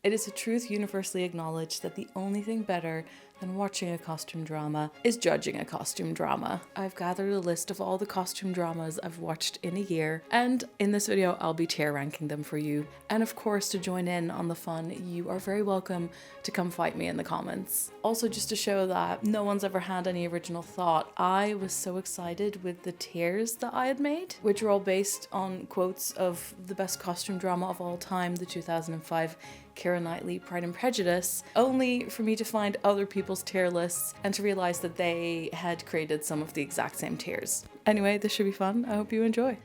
It is a truth universally acknowledged that the only thing better than watching a costume drama is judging a costume drama. I've gathered a list of all the costume dramas I've watched in a year, and in this video I'll be tier ranking them for you. And of course, to join in on the fun, you are very welcome to come fight me in the comments. Also, just to show that no one's ever had any original thought, I was so excited with the tiers that I had made, which are all based on quotes of the best costume drama of all time, the 2005 Keira Knightley Pride and Prejudice, only for me to find other people's tier lists and to realize that they had created some of the exact same tiers. Anyway, this should be fun. I hope you enjoy.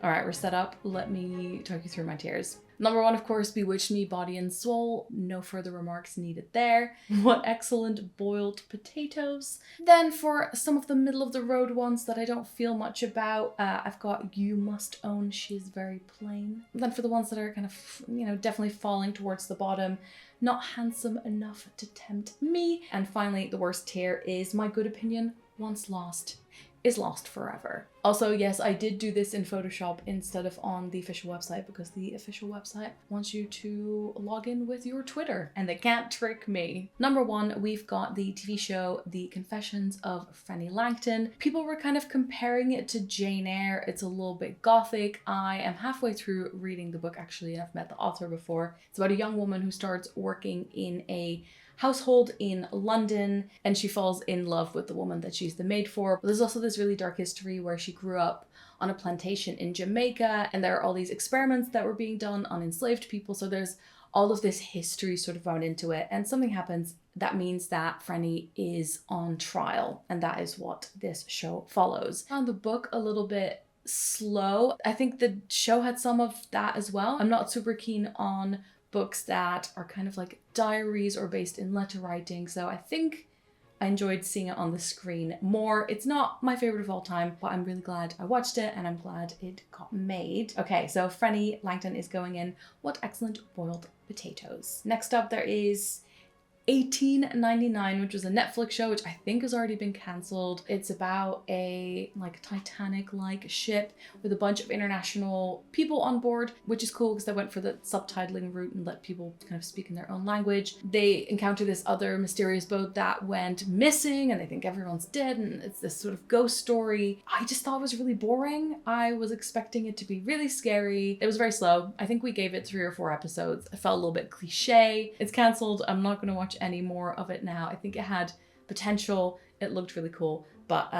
All right, we're set up. Let me talk you through my tiers. Number 1, of course, Bewitch Me, Body and Soul. No further remarks needed there. What excellent boiled potatoes. Then for some of the middle of the road ones that I don't feel much about, I've got You Must Own She's Very Plain. Then for the ones that are kind of, definitely falling towards the bottom, Not Handsome Enough to Tempt Me. And finally, the worst tier is My Good Opinion, Once Lost is Lost Forever. Also, yes, I did do this in Photoshop instead of on the official website because the official website wants you to log in with your Twitter and they can't trick me. Number 1, we've got the TV show The Confessions of Fanny Langton. People were kind of comparing it to Jane Eyre. It's a little bit gothic. I am halfway through reading the book actually, and I've met the author before. It's about a young woman who starts working in a household in London and she falls in love with the woman that she's the maid for. But there's also this really dark history where she grew up on a plantation in Jamaica and there are all these experiments that were being done on enslaved people. So there's all of this history sort of wound into it, and something happens that means that Franny is on trial, and that is what this show follows. I found the book a little bit slow. I think the show had some of that as well. I'm not super keen on books that are kind of like diaries or based in letter writing, so I think I enjoyed seeing it on the screen more. It's not my favorite of all time, but I'm really glad I watched it and I'm glad it got made. Okay, so Fanny Langton is going in What Excellent Boiled Potatoes. Next up there is 1899, which was a Netflix show, which I think has already been cancelled. It's about a Titanic-like ship with a bunch of international people on board, which is cool because they went for the subtitling route and let people kind of speak in their own language. They encounter this other mysterious boat that went missing and they think everyone's dead, and it's this sort of ghost story. I just thought it was really boring. I was expecting it to be really scary. It was very slow. I think we gave it 3 or 4 episodes. It felt a little bit cliche. It's cancelled. I'm not going to watch any more of it now. I think it had potential. It looked really cool, but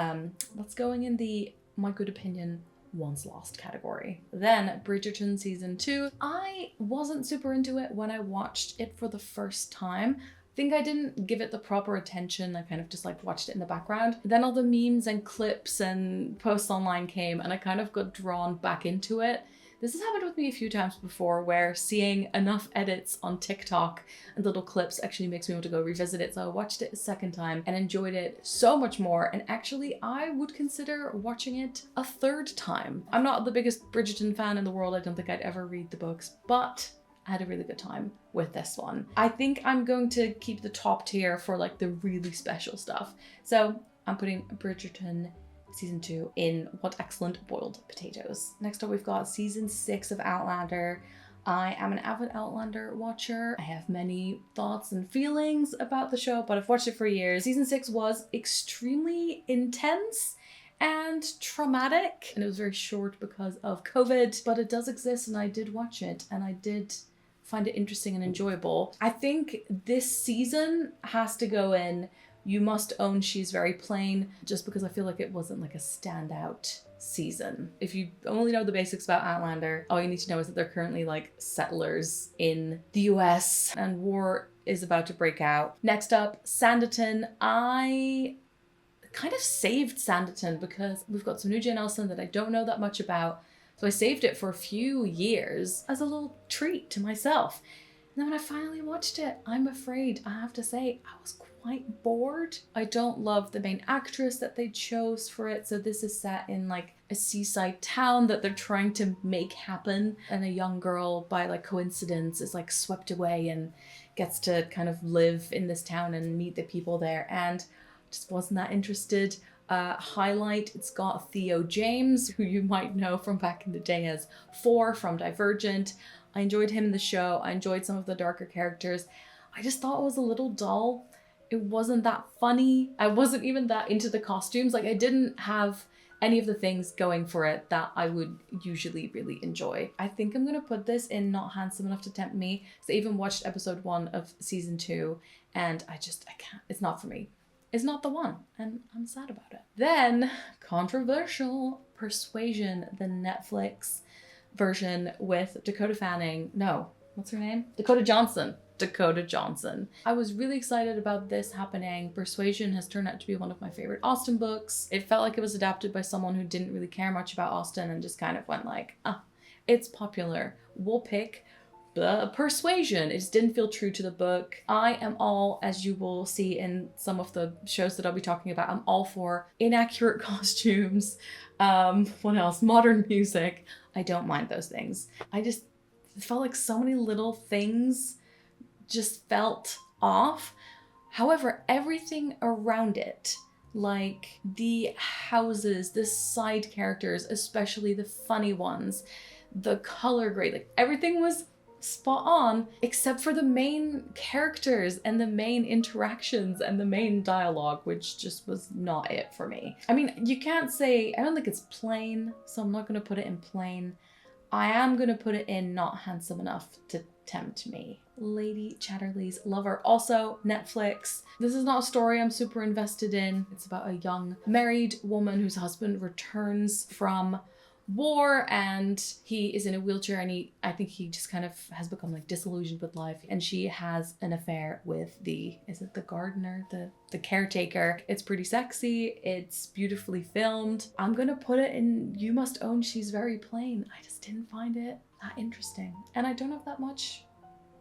that's going in the My Good Opinion Once Lost category. Then Bridgerton season 2. I wasn't super into it when I watched it for the first time. I think I didn't give it the proper attention. I kind of just watched it in the background. Then all the memes and clips and posts online came and I kind of got drawn back into it. This has happened with me a few times before where seeing enough edits on TikTok and little clips actually makes me want to go revisit it. So I watched it a second time and enjoyed it so much more. And actually I would consider watching it a 3rd time. I'm not the biggest Bridgerton fan in the world. I don't think I'd ever read the books, but I had a really good time with this one. I think I'm going to keep the top tier for the really special stuff. So I'm putting Bridgerton season 2 in What Excellent Boiled Potatoes. Next up we've got season 6 of Outlander. I am an avid Outlander watcher. I have many thoughts and feelings about the show, but I've watched it for years. Season 6 was extremely intense and traumatic, and it was very short because of COVID, but it does exist and I did watch it and I did find it interesting and enjoyable. I think this season has to go in You Must Own She's Very Plain, just because I feel like it wasn't a standout season. If you only know the basics about Outlander, all you need to know is that they're currently settlers in the US and war is about to break out. Next up, Sanditon. I kind of saved Sanditon because we've got some new Jane Austen that I don't know that much about. So I saved it for a few years as a little treat to myself. And then when I finally watched it, I'm afraid I have to say I was quite bored. I don't love the main actress that they chose for it. So this is set in a seaside town that they're trying to make happen. And a young girl by coincidence is swept away and gets to kind of live in this town and meet the people there. And just wasn't that interested. Highlight, it's got Theo James, who you might know from back in the day as 4 from Divergent. I enjoyed him in the show. I enjoyed some of the darker characters. I just thought it was a little dull. It wasn't that funny. I wasn't even that into the costumes. Like, I didn't have any of the things going for it that I would usually really enjoy. I think I'm gonna put this in not handsome enough to tempt me. So I even watched episode 1 of season 2 and I can't, it's not for me. It's not the one, and I'm sad about it. Then, controversial Persuasion, the Netflix version with Dakota Fanning. No, what's her name? Dakota Johnson. Dakota Johnson. I was really excited about this happening. Persuasion has turned out to be one of my favorite Austen books. It felt like it was adapted by someone who didn't really care much about Austen and just kind of went like, it's popular. We'll pick Persuasion. It just didn't feel true to the book. I am all, as you will see in some of the shows that I'll be talking about, I'm all for inaccurate costumes. What else? Modern music. I don't mind those things. I just felt like so many little things just felt off. However, everything around it, like the houses, the side characters, especially the funny ones, the color grade, like everything was spot on except for the main characters and the main interactions and the main dialogue, which just was not it for me. I mean, you can't say, I don't think it's plain, so I'm not going to put it in plain. I am going to put it in not handsome enough to tempt me. Lady Chatterley's Lover, also Netflix. This is not a story I'm super invested in. It's about a young married woman whose husband returns from war and he is in a wheelchair and I think he just kind of has become like disillusioned with life, and she has an affair with the gardener, the caretaker. It's pretty sexy, it's beautifully filmed. I'm gonna put it in you must own She's Very Plain. I just didn't find it that interesting and I don't have that much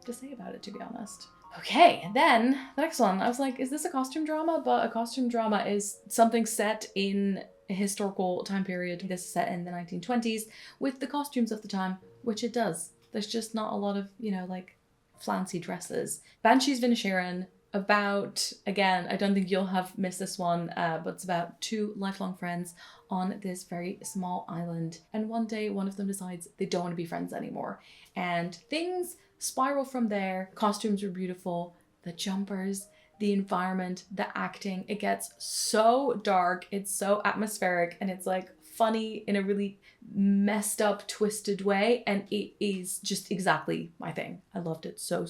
to say about it, to be honest. Okay, then the next one, I was like, is this a costume drama? But a costume drama is something set in a historical time period. This is set in the 1920s with the costumes of the time, which it does. There's just not a lot of, like flouncy dresses. Banshees of Inisherin, about, again, I don't think you'll have missed this one, but it's about 2 lifelong friends on this very small island. And one day one of them decides they don't want to be friends anymore. And things spiral from there. Costumes are beautiful. The jumpers, the environment, the acting, it gets so dark, it's so atmospheric, and it's like funny in a really messed up, twisted way, and it is just exactly my thing. I loved it so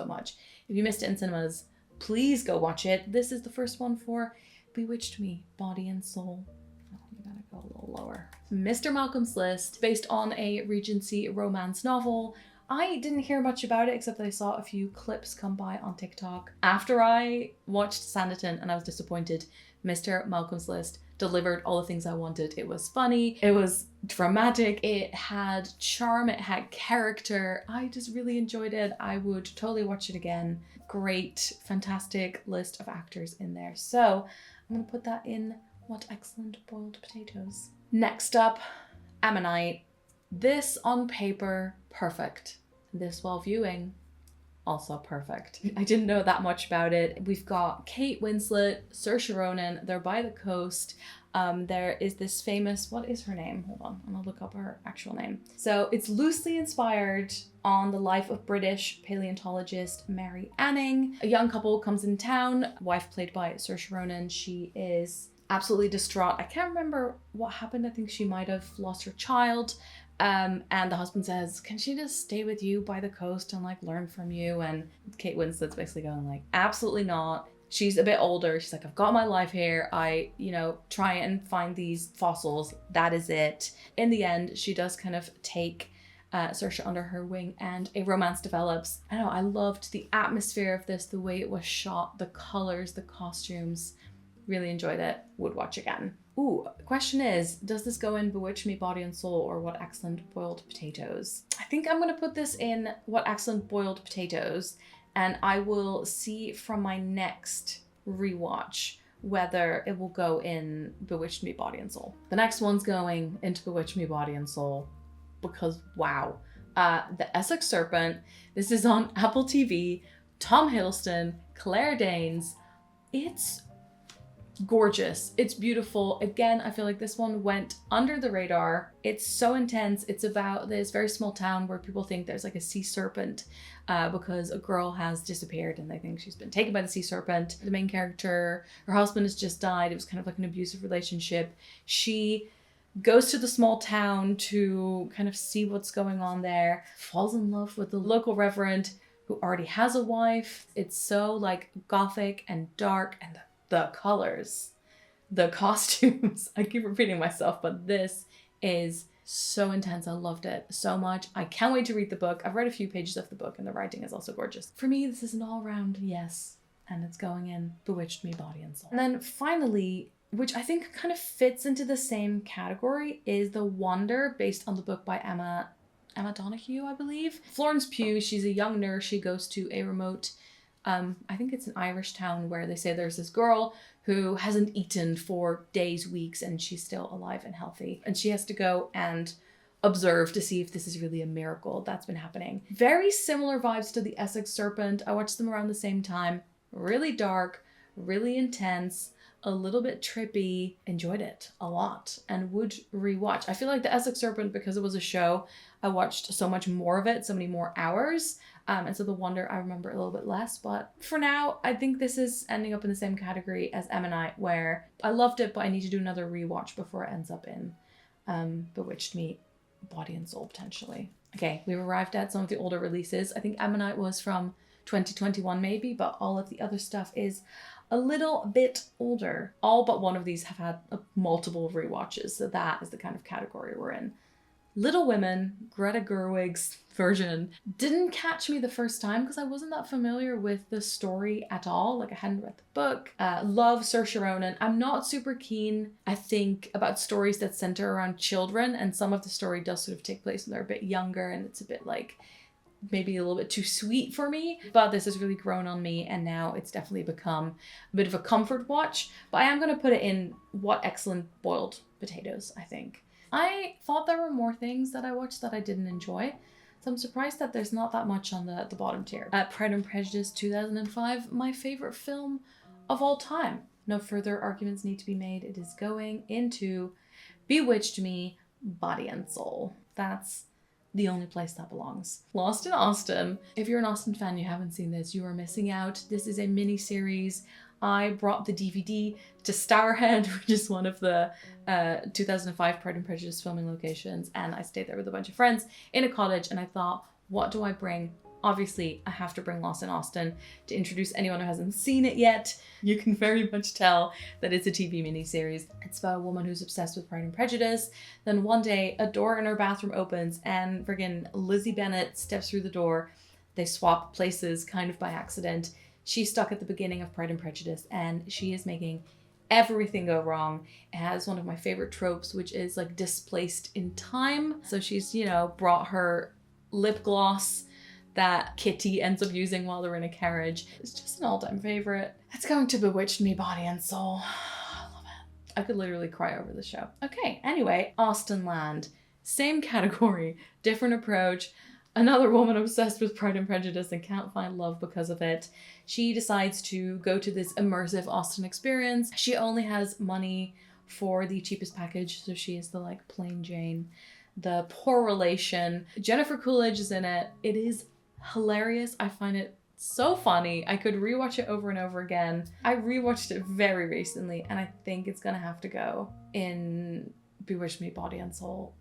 much. If you missed it in cinemas, please go watch it. This is the first one for Bewitched Me, Body and Soul. Oh, you gotta go a little lower. Mr. Malcolm's List, based on a Regency romance novel. I didn't hear much about it except that I saw a few clips come by on TikTok. After I watched Sanditon and I was disappointed, Mr. Malcolm's List delivered all the things I wanted. It was funny, it was dramatic, it had charm, it had character. I just really enjoyed it. I would totally watch it again. Great, fantastic list of actors in there. So I'm gonna put that in What Excellent Boiled Potatoes. Next up, Ammonite. This on paper, perfect. This while viewing, also perfect. I didn't know that much about it. We've got Kate Winslet, Saoirse Ronan, they're by the coast. There is this famous, what is her name? Hold on, I'm gonna look up her actual name. So it's loosely inspired on the life of British paleontologist Mary Anning. A young couple comes in town, wife played by Saoirse Ronan. She is absolutely distraught. I can't remember what happened. I think she might have lost her child. And the husband says, can she just stay with you by the coast and like learn from you? And Kate Winslet's basically going like, absolutely not. She's a bit older. She's like, I've got my life here. I, try and find these fossils. That is it. In the end, she does kind of take Saoirse under her wing and a romance develops. I know, I loved the atmosphere of this, the way it was shot, the colors, the costumes. Really enjoyed it. Would watch again. Ooh, the question is, does this go in Bewitch Me, Body and Soul, or What Excellent Boiled Potatoes? I think I'm going to put this in What Excellent Boiled Potatoes, and I will see from my next rewatch whether it will go in Bewitched Me, Body and Soul. The next one's going into Bewitched Me, Body and Soul, because wow. The Essex Serpent, this is on Apple TV, Tom Hiddleston, Claire Danes. It's gorgeous. It's beautiful. Again, I feel like this one went under the radar. It's so intense. It's about this very small town where people think there's like a sea serpent because a girl has disappeared and they think she's been taken by the sea serpent. The main character, her husband has just died. It was kind of like an abusive relationship. She goes to the small town to kind of see what's going on there, falls in love with the local reverend who already has a wife. It's so like gothic and dark, and the colors, the costumes. I keep repeating myself, but this is so intense. I loved it so much. I can't wait to read the book. I've read a few pages of the book and the writing is also gorgeous. For me, this is an all-round yes, and it's going in Bewitched Me, Body and Soul. And then finally, which I think kind of fits into the same category, is The Wonder, based on the book by Emma Donoghue, I believe. Florence Pugh, she's a young nurse. She goes to a remote, I think it's an Irish town, where they say there's this girl who hasn't eaten for days, weeks, and she's still alive and healthy. And she has to go and observe to see if this is really a miracle that's been happening. Very similar vibes to The Essex Serpent. I watched them around the same time. Really dark, really intense, a little bit trippy. Enjoyed it a lot and would rewatch. I feel like The Essex Serpent, because it was a show, I watched so much more of it, so many more hours. And so The Wonder, I remember a little bit less. But for now, I think this is ending up in the same category as Ammonite, where I loved it, but I need to do another rewatch before it ends up in Bewitched Me, Body and Soul, potentially. Okay, we've arrived at some of the older releases. I think Ammonite was from 2021 maybe, but all of the other stuff is a little bit older. All but one of these have had multiple rewatches, so that is the kind of category we're in. Little Women, Greta Gerwig's version, didn't catch me the first time because I wasn't that familiar with the story at all. Like, I hadn't read the book. Love Saoirse Ronan. I'm not super keen, I think, about stories that center around children, and some of the story does sort of take place when they're a bit younger, and it's a bit like maybe a little bit too sweet for me, but this has really grown on me, and now it's definitely become a bit of a comfort watch. But I am going to put it in What Excellent Boiled Potatoes, I think. I thought there were more things that I watched that I didn't enjoy, so I'm surprised that there's not that much on the bottom tier. Pride and Prejudice 2005, my favorite film of all time. No further arguments need to be made. It is going into Bewitched Me, Body and Soul. That's the only place that belongs. Lost in Austin. If you're an Austen fan, you haven't seen this, you are missing out. This is a mini-series. I brought the DVD to Starhead, which is one of the 2005 Pride and Prejudice filming locations, and I stayed there with a bunch of friends in a cottage, and I thought, what do I bring? Obviously, I have to bring Lost in Austin to introduce anyone who hasn't seen it yet. You can very much tell that it's a TV miniseries. It's about a woman who's obsessed with Pride and Prejudice. Then one day, a door in her bathroom opens, and friggin' Lizzie Bennet steps through the door. They swap places kind of by accident. She's stuck at the beginning of Pride and Prejudice, and she is making everything go wrong. It has one of my favorite tropes, which is like displaced in time. So she's, brought her lip gloss that Kitty ends up using while they're in a carriage. It's just an all-time favorite. It's going to Bewitched Me, Body and Soul. I love it. I could literally cry over the show. Okay, anyway, Austen Land. Same category, different approach. Another woman obsessed with Pride and Prejudice and can't find love because of it. She decides to go to this immersive Austen experience. She only has money for the cheapest package, so she is the plain Jane, the poor relation. Jennifer Coolidge is in it. It is hilarious. I find it so funny. I could rewatch it over and over again. I rewatched it very recently, and I think it's gonna have to go in Bewitched Me, Body and Soul.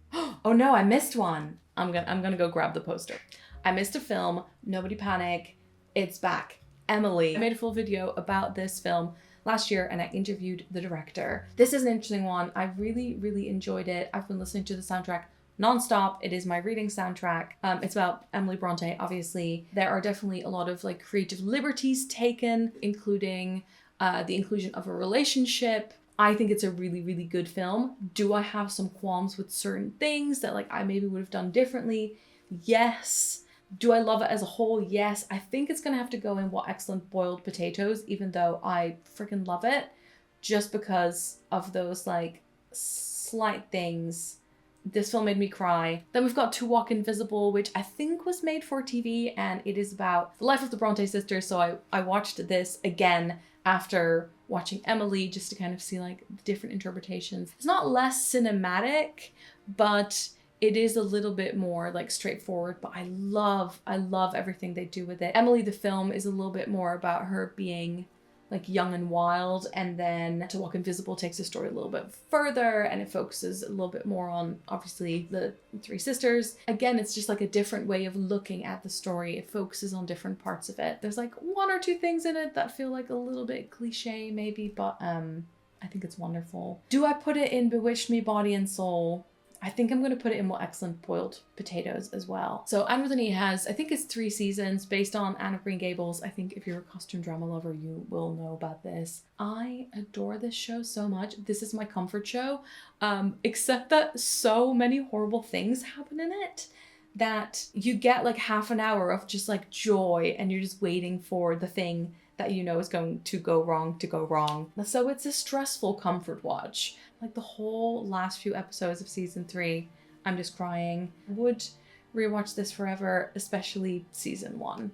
Oh no, I missed one. I'm gonna go grab the poster. I missed a film. Nobody panic. It's back. Emily. I made a full video about this film last year, and I interviewed the director. This is an interesting one. I really, really enjoyed it. I've been listening to the soundtrack nonstop. It is my reading soundtrack. It's about Emily Bronte, obviously. There are definitely a lot of creative liberties taken, including the inclusion of a relationship. I think it's a really, really good film. Do I have some qualms with certain things that I maybe would have done differently? Yes. Do I love it as a whole? Yes. I think it's gonna have to go in What Excellent Boiled Potatoes, even though I freaking love it, just because of those slight things. This film made me cry. Then we've got To Walk Invisible, which I think was made for TV, and it is about the life of the Bronte sisters. So I watched this again after watching Emily, just to kind of see like the different interpretations. It's not less cinematic, but it is a little bit more like straightforward, but I love everything they do with it. Emily, the film, is a little bit more about her being like young and wild, and then To Walk Invisible takes the story a little bit further and it focuses a little bit more on obviously the three sisters. Again, it's just like a different way of looking at the story. It focuses on different parts of it. There's like one or two things in it that feel like a little bit cliche maybe, but I think it's wonderful. Do I put it in Bewitched Me Body and Soul? I think I'm going to put it in What Excellent Boiled Potatoes as well. So Anne with an E has, I think it's 3 seasons based on Anne of Green Gables. I think if you're a costume drama lover, you will know about this. I adore this show so much. This is my comfort show, except that so many horrible things happen in it that you get like half an hour of just like joy and you're just waiting for the thing that you know is going to go wrong to go wrong. So it's a stressful comfort watch. Like the whole last few episodes of season 3, I'm just crying. I would rewatch this forever, especially season 1.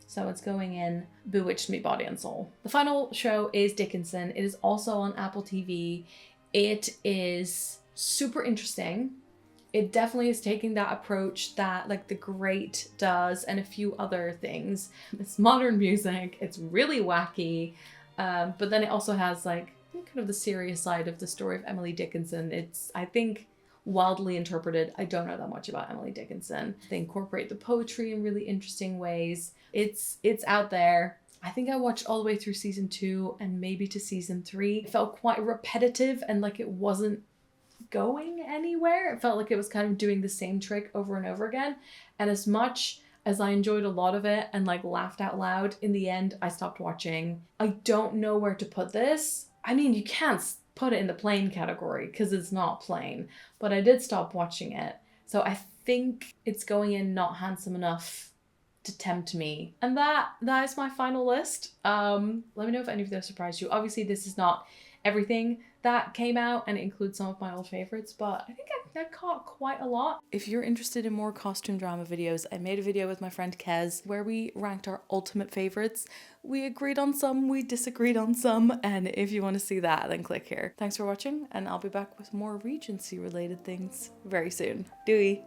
So it's going in Bewitched Me Body and Soul. The final show is Dickinson. It is also on Apple TV. It is super interesting. It definitely is taking that approach that like The Great does and a few other things. It's modern music. It's really wacky. But then it also has like kind of the serious side of the story of Emily Dickinson. It's, I think, wildly interpreted. I don't know that much about Emily Dickinson. They incorporate the poetry in really interesting ways. It's out there. I think I watched all the way through season 2 and maybe to season 3. It felt quite repetitive and like it wasn't going anywhere. It felt like it was kind of doing the same trick over and over again. And as much as I enjoyed a lot of it and like laughed out loud, in the end, I stopped watching. I don't know where to put this. I mean, you can't put it in the plain category because it's not plain, but I did stop watching it. So I think it's going in not handsome enough to tempt me. And that is my final list. Let me know if any of those surprised you. Obviously, this is not everything that came out and it includes some of my old favorites, but I think I caught quite a lot. If you're interested in more costume drama videos, I made a video with my friend Kez where we ranked our ultimate favorites. We agreed on some, we disagreed on some, and if you want to see that, then click here. Thanks for watching, and I'll be back with more Regency related things very soon. Doei!